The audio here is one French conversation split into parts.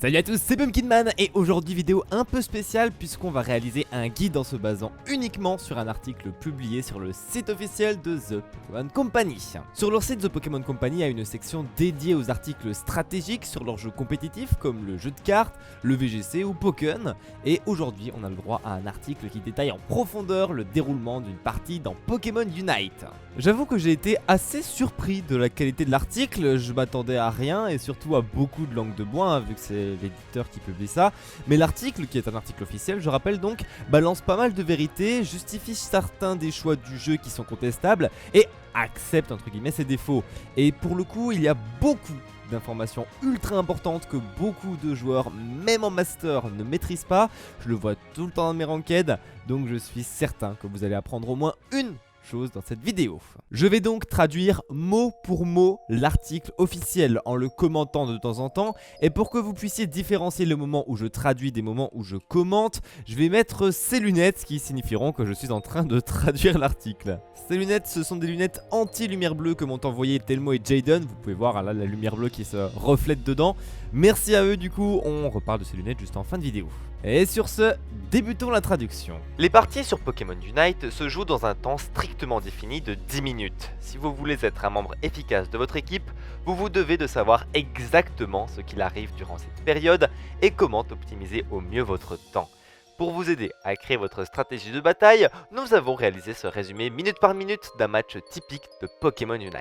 Salut à tous, c'est Pumpkinman et aujourd'hui vidéo un peu spéciale puisqu'on va réaliser un guide en se basant uniquement sur un article publié sur le site officiel de The Pokémon Company. Sur leur site, The Pokémon Company a une section dédiée aux articles stratégiques sur leurs jeux compétitifs comme le jeu de cartes, le VGC ou Pokémon. Et aujourd'hui on a le droit à un article qui détaille en profondeur le déroulement d'une partie dans Pokémon Unite. J'avoue que j'ai été assez surpris de la qualité de l'article, je m'attendais à rien et surtout à beaucoup de langue de bois hein, vu que c'est l'éditeur qui publie ça, mais l'article, qui est un article officiel, je rappelle donc, balance pas mal de vérités, justifie certains des choix du jeu qui sont contestables et accepte entre guillemets ses défauts. Et pour le coup, il y a beaucoup d'informations ultra importantes que beaucoup de joueurs, même en master, ne maîtrisent pas. Je le vois tout le temps dans mes ranked, donc je suis certain que vous allez apprendre au moins une chose dans cette vidéo. Je vais donc traduire mot pour mot l'article officiel en le commentant de temps en temps, et pour que vous puissiez différencier le moment où je traduis des moments où je commente, je vais mettre ces lunettes qui signifieront que je suis en train de traduire l'article. Ces lunettes, ce sont des lunettes anti-lumière bleue que m'ont envoyé Telmo et Jaden. Vous pouvez voir là la lumière bleue qui se reflète dedans. Merci à eux, du coup on reparle de ces lunettes juste en fin de vidéo. Et sur ce, débutons la traduction. Les parties sur Pokémon Unite se jouent dans un temps strictement défini de 10 minutes. Si vous voulez être un membre efficace de votre équipe, vous devez de savoir exactement ce qu'il arrive durant cette période et comment optimiser au mieux votre temps. Pour vous aider à créer votre stratégie de bataille, nous avons réalisé ce résumé minute par minute d'un match typique de Pokémon Unite.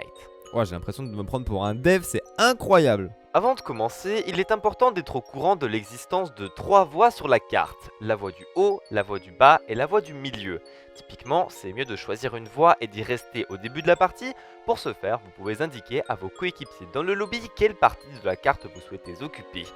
Ouais, j'ai l'impression de me prendre pour un dev, c'est incroyable. Avant de commencer, il est important d'être au courant de l'existence de 3 voies sur la carte. La voie du haut, la voie du bas et la voie du milieu. Typiquement, c'est mieux de choisir une voie et d'y rester au début de la partie. Pour ce faire, vous pouvez indiquer à vos coéquipiers dans le lobby quelle partie de la carte vous souhaitez occuper.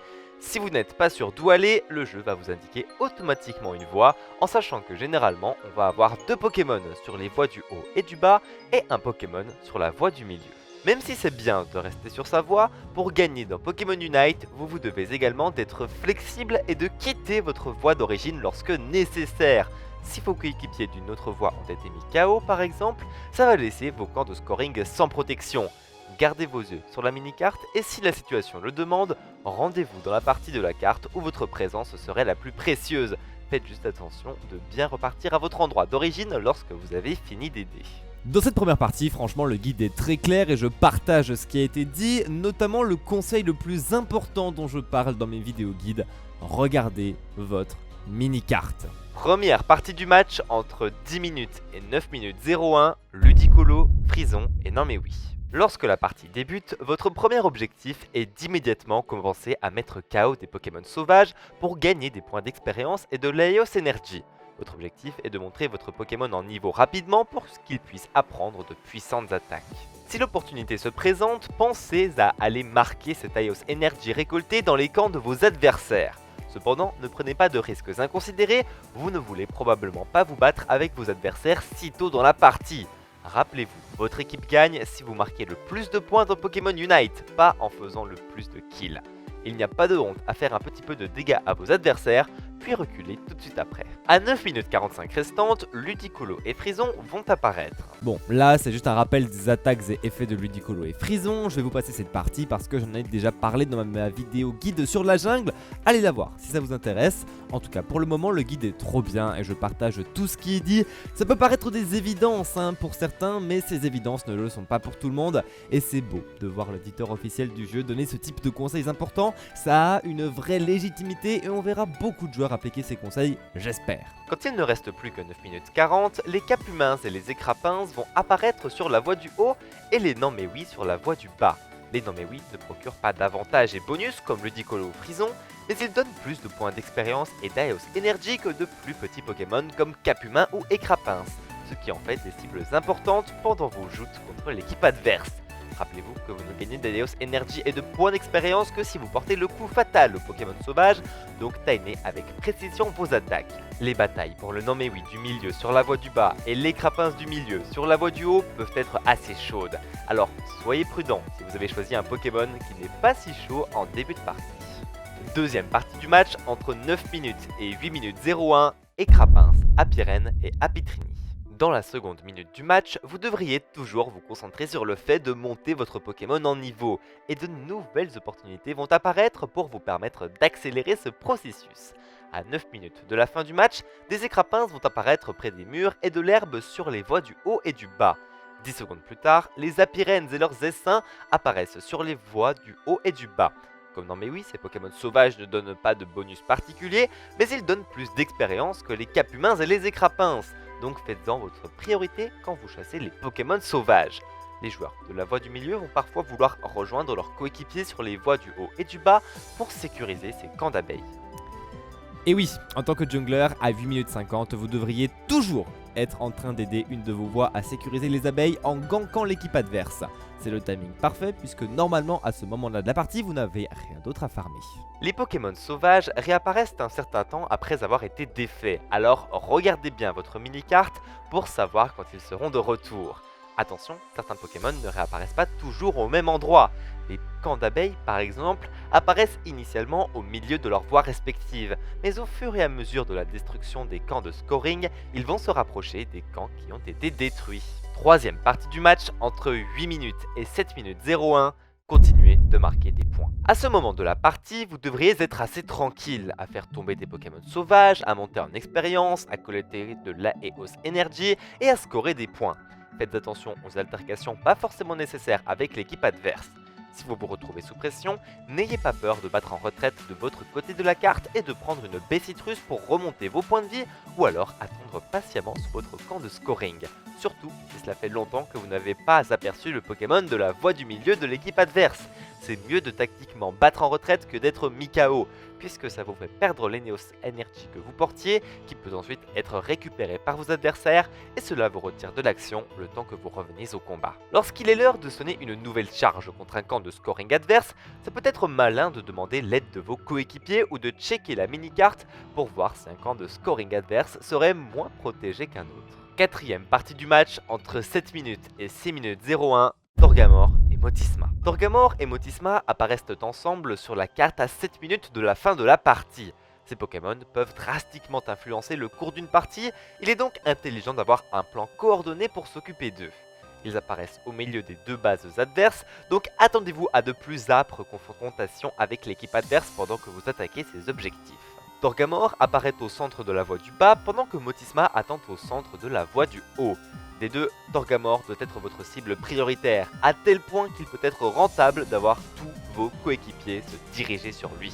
Si vous n'êtes pas sûr d'où aller, le jeu va vous indiquer automatiquement une voie, en sachant que généralement, on va avoir 2 Pokémon sur les voies du haut et du bas et un Pokémon sur la voie du milieu. Même si c'est bien de rester sur sa voie, pour gagner dans Pokémon Unite, vous devez également d'être flexible et de quitter votre voie d'origine lorsque nécessaire. Si vos coéquipiers d'une autre voie ont été mis KO par exemple, ça va laisser vos camps de scoring sans protection. Gardez vos yeux sur la mini-carte et si la situation le demande, rendez-vous dans la partie de la carte où votre présence serait la plus précieuse. Faites juste attention de bien repartir à votre endroit d'origine lorsque vous avez fini d'aider. Dans cette première partie, franchement, le guide est très clair et je partage ce qui a été dit, notamment le conseil le plus important dont je parle dans mes vidéos guides, regardez votre mini-carte. Première partie du match entre 10 minutes et 9 minutes 01, Ludicolo, Frison et Non mais oui. Lorsque la partie débute, votre premier objectif est d'immédiatement commencer à mettre KO des Pokémon sauvages pour gagner des points d'expérience et de l'Aios Energy. Votre objectif est de montrer votre Pokémon en niveau rapidement pour qu'il puisse apprendre de puissantes attaques. Si l'opportunité se présente, pensez à aller marquer cet Aios Energy récolté dans les camps de vos adversaires. Cependant, ne prenez pas de risques inconsidérés, vous ne voulez probablement pas vous battre avec vos adversaires si tôt dans la partie. Rappelez-vous, votre équipe gagne si vous marquez le plus de points dans Pokémon Unite, pas en faisant le plus de kills. Il n'y a pas de honte à faire un petit peu de dégâts à vos adversaires, puis reculer tout de suite après. À 9 minutes 45 restantes, Ludicolo et Frison vont apparaître. Bon, là c'est juste un rappel des attaques et effets de Ludicolo et Frison. Je vais vous passer cette partie parce que j'en ai déjà parlé dans ma vidéo guide sur la jungle. Allez la voir si ça vous intéresse. En tout cas, pour le moment, le guide est trop bien et je partage tout ce qui est dit. Ça peut paraître des évidences pour certains, mais ces évidences ne le sont pas pour tout le monde. Et c'est beau de voir l'éditeur officiel du jeu donner ce type de conseils importants. Ça a une vraie légitimité et on verra beaucoup de joueurs appliquer ces conseils, j'espère. Quand il ne reste plus que 9 minutes 40, les Capumins et les Écrapins vont apparaître sur la voie du haut et les Non mais oui sur la voie du bas. Les Non mais oui ne procurent pas d'avantages et bonus comme Ludicolo ou Frison, mais ils donnent plus de points d'expérience et d'Aios Energy que de plus petits Pokémon comme Capumin ou Écrapins, ce qui en fait des cibles importantes pendant vos joutes contre l'équipe adverse. Rappelez-vous que vous ne gagnez d'Aios Energy et de points d'expérience que si vous portez le coup fatal au Pokémon sauvage, donc timez avec précision vos attaques. Les batailles pour le Non mais oui du milieu sur la voie du bas et l'écrapince du milieu sur la voie du haut peuvent être assez chaudes. Alors soyez prudents si vous avez choisi un Pokémon qui n'est pas si chaud en début de partie. Deuxième partie du match entre 9 minutes et 8 minutes 01, Écrapince, Apirène et Apitrini. Dans la seconde minute du match, vous devriez toujours vous concentrer sur le fait de monter votre Pokémon en niveau, et de nouvelles opportunités vont apparaître pour vous permettre d'accélérer ce processus. À 9 minutes de la fin du match, des écrapins vont apparaître près des murs et de l'herbe sur les voies du haut et du bas. 10 secondes plus tard, les Apirens et leurs essaims apparaissent sur les voies du haut et du bas. Comme dans oui, ces Pokémon sauvages ne donnent pas de bonus particulier, mais ils donnent plus d'expérience que les Capumains et les Écrapins. Donc faites-en votre priorité quand vous chassez les Pokémon sauvages. Les joueurs de la voie du milieu vont parfois vouloir rejoindre leurs coéquipiers sur les voies du haut et du bas pour sécuriser ces camps d'abeilles. Et oui, en tant que jungler, à 8 minutes 50, vous devriez toujours être en train d'aider une de vos voies à sécuriser les abeilles en gankant l'équipe adverse. C'est le timing parfait puisque normalement à ce moment-là de la partie, vous n'avez rien d'autre à farmer. Les Pokémon sauvages réapparaissent un certain temps après avoir été défaits, alors regardez bien votre mini-carte pour savoir quand ils seront de retour. Attention, certains Pokémon ne réapparaissent pas toujours au même endroit. Les camps d'abeilles, par exemple, apparaissent initialement au milieu de leurs voies respectives, mais au fur et à mesure de la destruction des camps de scoring, ils vont se rapprocher des camps qui ont été détruits. Troisième partie du match, entre 8 minutes et 7 minutes 01, continuez de marquer des points. À ce moment de la partie, vous devriez être assez tranquille à faire tomber des Pokémon sauvages, à monter en expérience, à collecter de l'Aeos Energy et à scorer des points. Faites attention aux altercations pas forcément nécessaires avec l'équipe adverse. Si vous vous retrouvez sous pression, n'ayez pas peur de battre en retraite de votre côté de la carte et de prendre une baie citrus pour remonter vos points de vie ou alors attendre patiemment sur votre camp de scoring. Surtout si cela fait longtemps que vous n'avez pas aperçu le Pokémon de la voie du milieu de l'équipe adverse. C'est mieux de tactiquement battre en retraite que d'être mi-KO, puisque ça vous fait perdre l'Eneos Energy que vous portiez, qui peut ensuite être récupéré par vos adversaires, et cela vous retire de l'action le temps que vous reveniez au combat. Lorsqu'il est l'heure de sonner une nouvelle charge contre un camp de scoring adverse, ça peut être malin de demander l'aide de vos coéquipiers ou de checker la mini-carte pour voir si un camp de scoring adverse serait moins protégé qu'un autre. Quatrième partie du match, entre 7 minutes et 6 minutes 01, Torgamor et Motisma. Torgamor et Motisma apparaissent ensemble sur la carte à 7 minutes de la fin de la partie. Ces Pokémon peuvent drastiquement influencer le cours d'une partie, il est donc intelligent d'avoir un plan coordonné pour s'occuper d'eux. Ils apparaissent au milieu des deux bases adverses, donc attendez-vous à de plus âpres confrontations avec l'équipe adverse pendant que vous attaquez ses objectifs. Torgamor apparaît au centre de la voie du bas pendant que Motisma attend au centre de la voie du haut. Des deux, Torgamor doit être votre cible prioritaire, à tel point qu'il peut être rentable d'avoir tous vos coéquipiers se diriger sur lui.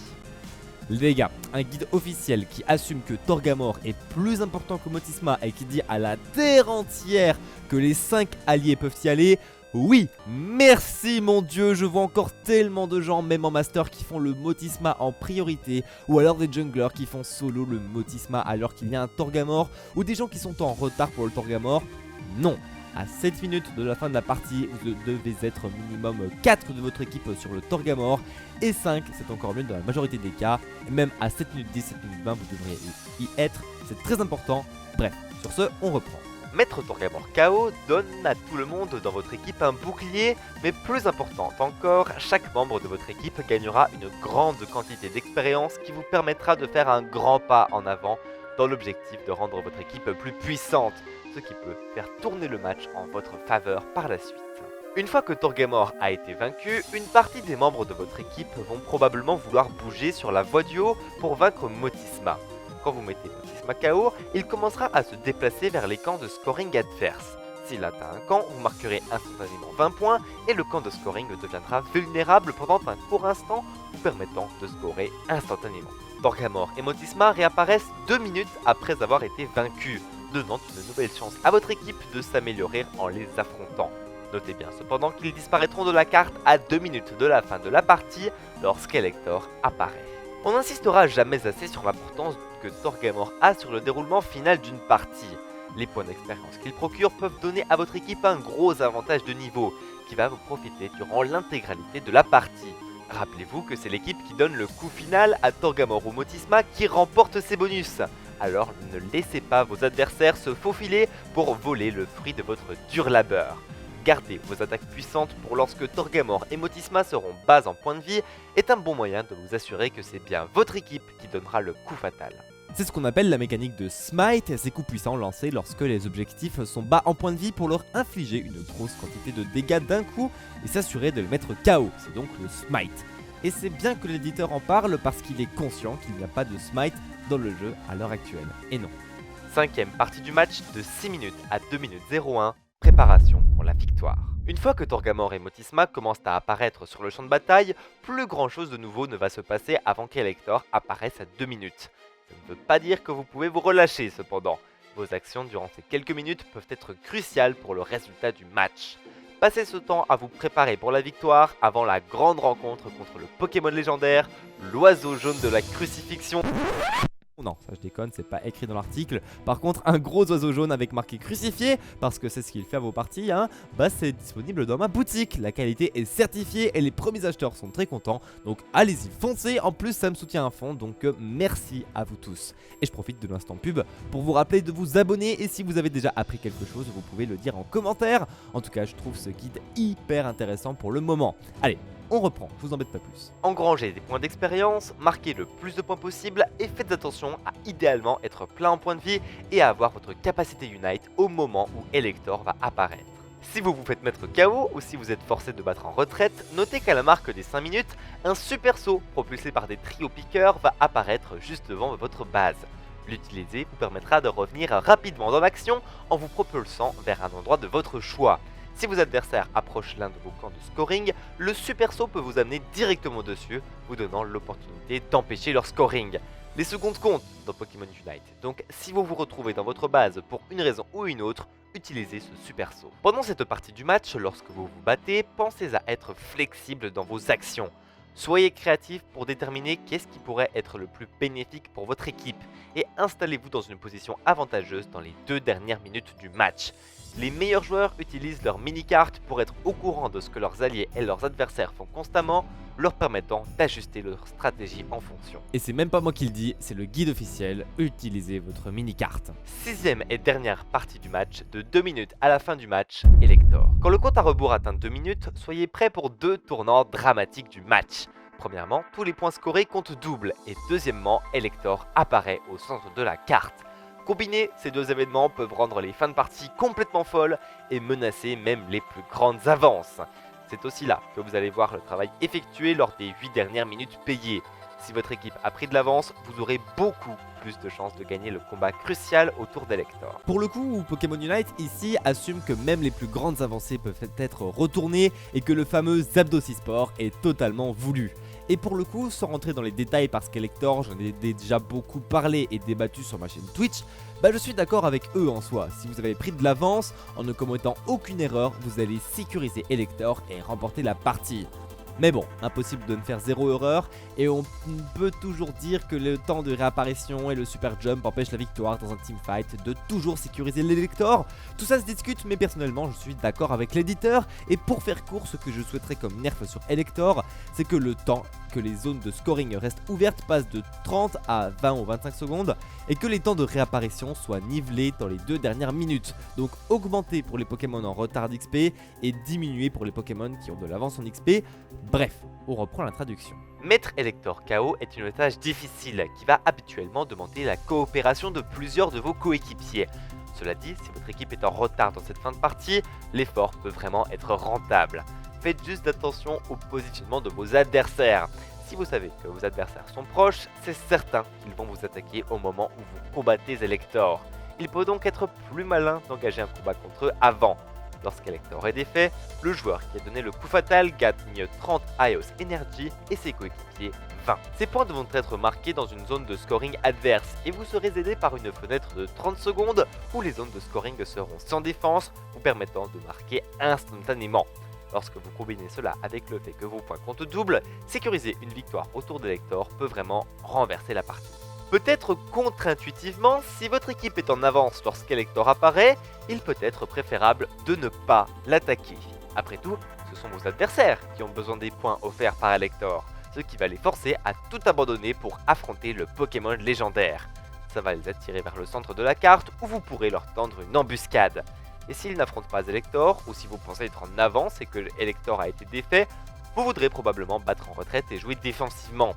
Les gars, un guide officiel qui assume que Torgamor est plus important que Motisma et qui dit à la terre entière que les 5 alliés peuvent y aller. Oui, merci mon dieu, je vois encore tellement de gens, même en master, qui font le Motisma en priorité, ou alors des junglers qui font solo le Motisma alors qu'il y a un Torgamor, ou des gens qui sont en retard pour le Torgamor. Non, à 7 minutes de la fin de la partie, vous devez être minimum 4 de votre équipe sur le Torgamor, et 5, c'est encore mieux dans la majorité des cas, et même à 7 minutes 10, 7 minutes 20, vous devriez y être, c'est très important. Bref, sur ce, on reprend. Mettre Torgamor KO donne à tout le monde dans votre équipe un bouclier, mais plus important encore, chaque membre de votre équipe gagnera une grande quantité d'expérience qui vous permettra de faire un grand pas en avant dans l'objectif de rendre votre équipe plus puissante, ce qui peut faire tourner le match en votre faveur par la suite. Une fois que Torgamor a été vaincu, une partie des membres de votre équipe vont probablement vouloir bouger sur la voie du haut pour vaincre Motisma. Quand vous mettez Motisma KO, il commencera à se déplacer vers les camps de scoring adverses. S'il atteint un camp, vous marquerez instantanément 20 points et le camp de scoring deviendra vulnérable pendant un court instant, vous permettant de scorer instantanément. Torgamor et Motisma réapparaissent 2 minutes après avoir été vaincus, donnant une nouvelle chance à votre équipe de s'améliorer en les affrontant. Notez bien cependant qu'ils disparaîtront de la carte à 2 minutes de la fin de la partie lorsqu'Elector apparaît. On n'insistera jamais assez sur l'importance que Torgamor a sur le déroulement final d'une partie. Les points d'expérience qu'il procure peuvent donner à votre équipe un gros avantage de niveau, qui va vous profiter durant l'intégralité de la partie. Rappelez-vous que c'est l'équipe qui donne le coup final à Torgamor ou Motisma qui remporte ses bonus. Alors ne laissez pas vos adversaires se faufiler pour voler le fruit de votre dur labeur. Gardez vos attaques puissantes pour lorsque Torgamor et Motisma seront bas en points de vie est un bon moyen de vous assurer que c'est bien votre équipe qui donnera le coup fatal. C'est ce qu'on appelle la mécanique de Smite, ces coups puissants lancés lorsque les objectifs sont bas en points de vie pour leur infliger une grosse quantité de dégâts d'un coup et s'assurer de les mettre KO, c'est donc le Smite. Et c'est bien que l'éditeur en parle parce qu'il est conscient qu'il n'y a pas de Smite dans le jeu à l'heure actuelle. Et non. 5ème partie du match de 6 minutes à 2 minutes 01, préparation pour la victoire. Une fois que Torgamor et Motisma commencent à apparaître sur le champ de bataille, plus grand chose de nouveau ne va se passer avant qu'Elector apparaisse à 2 minutes. Ça ne veut pas dire que vous pouvez vous relâcher cependant. Vos actions durant ces quelques minutes peuvent être cruciales pour le résultat du match. Passez ce temps à vous préparer pour la victoire avant la grande rencontre contre le Pokémon légendaire, l'oiseau jaune de la crucifixion. Non, ça je déconne, c'est pas écrit dans l'article. Par contre, un gros oiseau jaune avec marqué crucifié, parce que c'est ce qu'il fait à vos parties, bah c'est disponible dans ma boutique. La qualité est certifiée et les premiers acheteurs sont très contents. Donc allez-y, foncez. En plus, ça me soutient à fond, donc merci à vous tous. Et je profite de l'instant pub pour vous rappeler de vous abonner. Et si vous avez déjà appris quelque chose, vous pouvez le dire en commentaire. En tout cas, je trouve ce guide hyper intéressant pour le moment. Allez, on reprend, je vous embête pas plus. Engrangez des points d'expérience, marquez le plus de points possible et faites attention à idéalement être plein en points de vie et à avoir votre capacité Unite au moment où Elector va apparaître. Si vous vous faites mettre KO ou si vous êtes forcé de battre en retraite, notez qu'à la marque des 5 minutes, un super saut propulsé par des trios piqueurs va apparaître juste devant votre base. L'utiliser vous permettra de revenir rapidement dans l'action en vous propulsant vers un endroit de votre choix. Si vos adversaires approchent l'un de vos camps de scoring, le super saut peut vous amener directement dessus, vous donnant l'opportunité d'empêcher leur scoring. Les secondes comptent dans Pokémon Unite, donc si vous vous retrouvez dans votre base pour une raison ou une autre, utilisez ce super saut. Pendant cette partie du match, lorsque vous vous battez, pensez à être flexible dans vos actions. Soyez créatif pour déterminer qu'est-ce qui pourrait être le plus bénéfique pour votre équipe et installez-vous dans une position avantageuse dans les 2 dernières minutes du match. Les meilleurs joueurs utilisent leurs mini-cartes pour être au courant de ce que leurs alliés et leurs adversaires font constamment, leur permettant d'ajuster leur stratégie en fonction. Et c'est même pas moi qui le dis, c'est le guide officiel, utilisez votre mini-carte. 6ème et dernière partie du match, de 2 minutes à la fin du match, Elector. Quand le compte à rebours atteint 2 minutes, soyez prêts pour 2 tournants dramatiques du match. Premièrement, tous les points scorés comptent double et deuxièmement, Elector apparaît au centre de la carte. Combinés, ces 2 événements peuvent rendre les fins de partie complètement folles et menacer même les plus grandes avances. C'est aussi là que vous allez voir le travail effectué lors des 8 dernières minutes payées. Si votre équipe a pris de l'avance, vous aurez beaucoup plus de chances de gagner le combat crucial autour d'Elector. Pour le coup, Pokémon Unite ici assume que même les plus grandes avancées peuvent être retournées et que le fameux Zapdos-e-Sport est totalement voulu. Et pour le coup, sans rentrer dans les détails parce qu'Elector, j'en ai déjà beaucoup parlé et débattu sur ma chaîne Twitch, bah je suis d'accord avec eux en soi. Si vous avez pris de l'avance, en ne commettant aucune erreur, vous allez sécuriser Elector et remporter la partie. Mais bon, impossible de ne faire 0 erreur, et on peut toujours dire que le temps de réapparition et le super jump empêchent la victoire dans un teamfight, de toujours sécuriser l'Elector. Tout ça se discute, mais personnellement je suis d'accord avec l'éditeur, et pour faire court, ce que je souhaiterais comme nerf sur Elector, c'est que le temps que les zones de scoring restent ouvertes passe de 30 à 20 ou 25 secondes, et que les temps de réapparition soient nivelés dans les 2 dernières minutes, donc augmenter pour les Pokémon en retard d'XP, et diminuer pour les Pokémon qui ont de l'avance en XP. Bref, on reprend la traduction. Mettre Elector KO est une tâche difficile qui va habituellement demander la coopération de plusieurs de vos coéquipiers. Cela dit, si votre équipe est en retard dans cette fin de partie, l'effort peut vraiment être rentable. Faites juste attention au positionnement de vos adversaires. Si vous savez que vos adversaires sont proches, c'est certain qu'ils vont vous attaquer au moment où vous combattez Elector. Il peut donc être plus malin d'engager un combat contre eux avant. Lorsqu'Elector est défait, le joueur qui a donné le coup fatal gagne 30 Ios Energy et ses coéquipiers 20. Ces points devront être marqués dans une zone de scoring adverse et vous serez aidé par une fenêtre de 30 secondes où les zones de scoring seront sans défense, vous permettant de marquer instantanément. Lorsque vous combinez cela avec le fait que vos points comptent double, sécuriser une victoire autour d'Elector peut vraiment renverser la partie. Peut-être contre-intuitivement, si votre équipe est en avance lorsqu'Elector apparaît, il peut être préférable de ne pas l'attaquer. Après tout, ce sont vos adversaires qui ont besoin des points offerts par Elector, ce qui va les forcer à tout abandonner pour affronter le Pokémon légendaire. Ça va les attirer vers le centre de la carte où vous pourrez leur tendre une embuscade. Et s'ils n'affrontent pas Elector, ou si vous pensez être en avance et que Elector a été défait, vous voudrez probablement battre en retraite et jouer défensivement.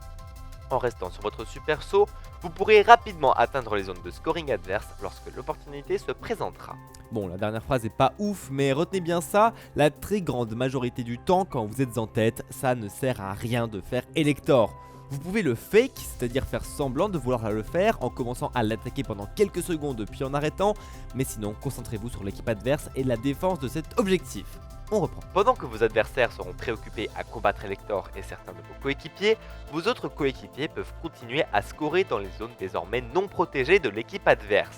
En restant sur votre super saut, vous pourrez rapidement atteindre les zones de scoring adverses lorsque l'opportunité se présentera. Bon, la dernière phrase est pas ouf, mais retenez bien ça, la très grande majorité du temps quand vous êtes en tête, ça ne sert à rien de faire Elector. Vous pouvez le fake, c'est-à-dire faire semblant de vouloir le faire en commençant à l'attaquer pendant quelques secondes puis en arrêtant, mais sinon concentrez-vous sur l'équipe adverse et la défense de cet objectif. On reprend. Pendant que vos adversaires seront préoccupés à combattre Elector et certains de vos coéquipiers, vos autres coéquipiers peuvent continuer à scorer dans les zones désormais non protégées de l'équipe adverse.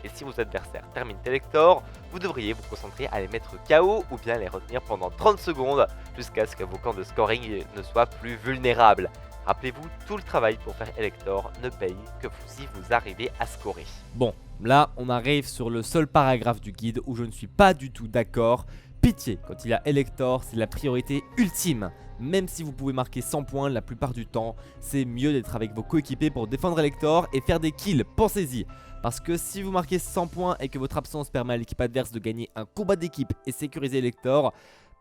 Et si vos adversaires terminent Elector, vous devriez vous concentrer à les mettre KO ou bien les retenir pendant 30 secondes jusqu'à ce que vos camps de scoring ne soient plus vulnérables. Rappelez-vous, tout le travail pour faire Elector ne paye que si vous arrivez à scorer. Bon, là on arrive sur le seul paragraphe du guide où je ne suis pas du tout d'accord. Pitié, quand il y a Elector, c'est la priorité ultime. Même si vous pouvez marquer 100 points la plupart du temps, c'est mieux d'être avec vos coéquipiers pour défendre Elector et faire des kills, pensez-y. Parce que si vous marquez 100 points et que votre absence permet à l'équipe adverse de gagner un combat d'équipe et sécuriser Elector,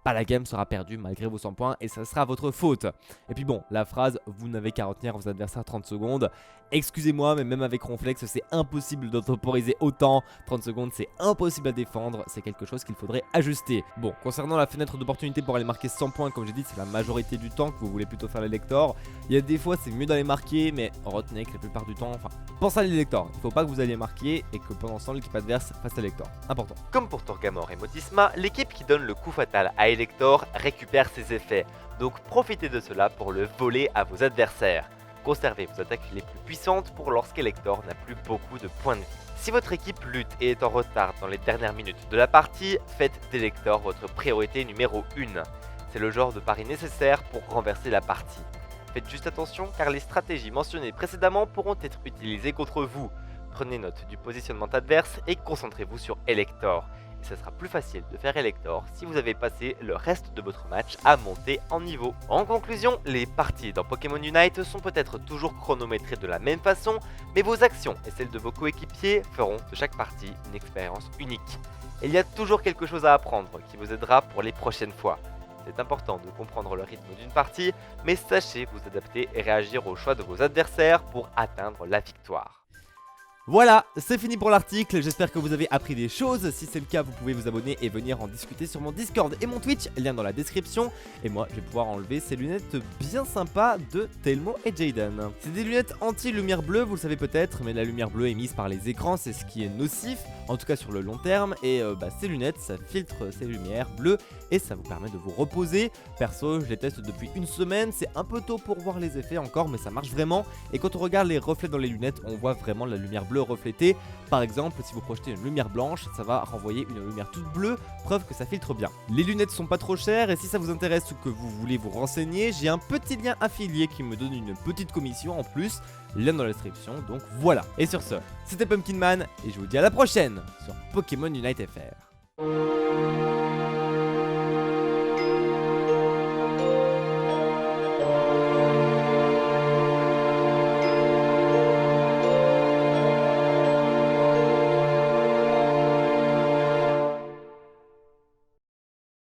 la game sera perdue malgré vos 100 points et ça sera votre faute. Et puis bon, la phrase « vous n'avez qu'à retenir vos adversaires 30 secondes », excusez-moi mais même avec Ronflex c'est impossible de temporiser autant. 30 secondes c'est impossible à défendre, c'est quelque chose qu'il faudrait ajuster. Bon, concernant la fenêtre d'opportunité pour aller marquer 100 points, comme j'ai dit c'est la majorité du temps que vous voulez plutôt faire l'Elector. Il y a des fois c'est mieux d'aller marquer, mais retenez que la plupart du temps, pensez à l'Elector. Il ne faut pas que vous alliez marquer et que pendant ce temps l'équipe adverse fasse l'Elector. Important. Comme pour Torgamor et Motisma, l'équipe qui donne le coup fatal à Elector récupère ses effets, donc profitez de cela pour le voler à vos adversaires. Conservez vos attaques les plus puissantes pour lorsqu'Elector n'a plus beaucoup de points de vie. Si votre équipe lutte et est en retard dans les dernières minutes de la partie, faites d'Elector votre priorité numéro 1. C'est le genre de pari nécessaire pour renverser la partie. Faites juste attention car les stratégies mentionnées précédemment pourront être utilisées contre vous. Prenez note du positionnement adverse et concentrez-vous sur Elector. Et ça sera plus facile de faire Elector si vous avez passé le reste de votre match à monter en niveau. En conclusion, les parties dans Pokémon Unite sont peut-être toujours chronométrées de la même façon, mais vos actions et celles de vos coéquipiers feront de chaque partie une expérience unique. Et il y a toujours quelque chose à apprendre qui vous aidera pour les prochaines fois. C'est important de comprendre le rythme d'une partie, mais sachez vous adapter et réagir aux choix de vos adversaires pour atteindre la victoire. Voilà, c'est fini pour l'article, j'espère que vous avez appris des choses. Si c'est le cas, vous pouvez vous abonner et venir en discuter sur mon Discord et mon Twitch, lien dans la description. Et moi, je vais pouvoir enlever ces lunettes bien sympas de Telmo et Jaden. C'est des lunettes anti-lumière bleue, vous le savez peut-être, mais la lumière bleue émise par les écrans, c'est ce qui est nocif, en tout cas sur le long terme. Et ces lunettes, ça filtre ces lumières bleues et ça vous permet de vous reposer. Perso, je les teste depuis une semaine, c'est un peu tôt pour voir les effets encore, mais ça marche vraiment. Et quand on regarde les reflets dans les lunettes, on voit vraiment la lumière bleue reflétée. Par exemple, si vous projetez une lumière blanche, ça va renvoyer une lumière toute bleue, preuve que ça filtre bien. Les lunettes sont pas trop chères et si ça vous intéresse ou que vous voulez vous renseigner, j'ai un petit lien affilié qui me donne une petite commission en plus, lien dans la description, donc voilà. Et sur ce, c'était Pumpkin Man et je vous dis à la prochaine sur Pokémon Unite FR.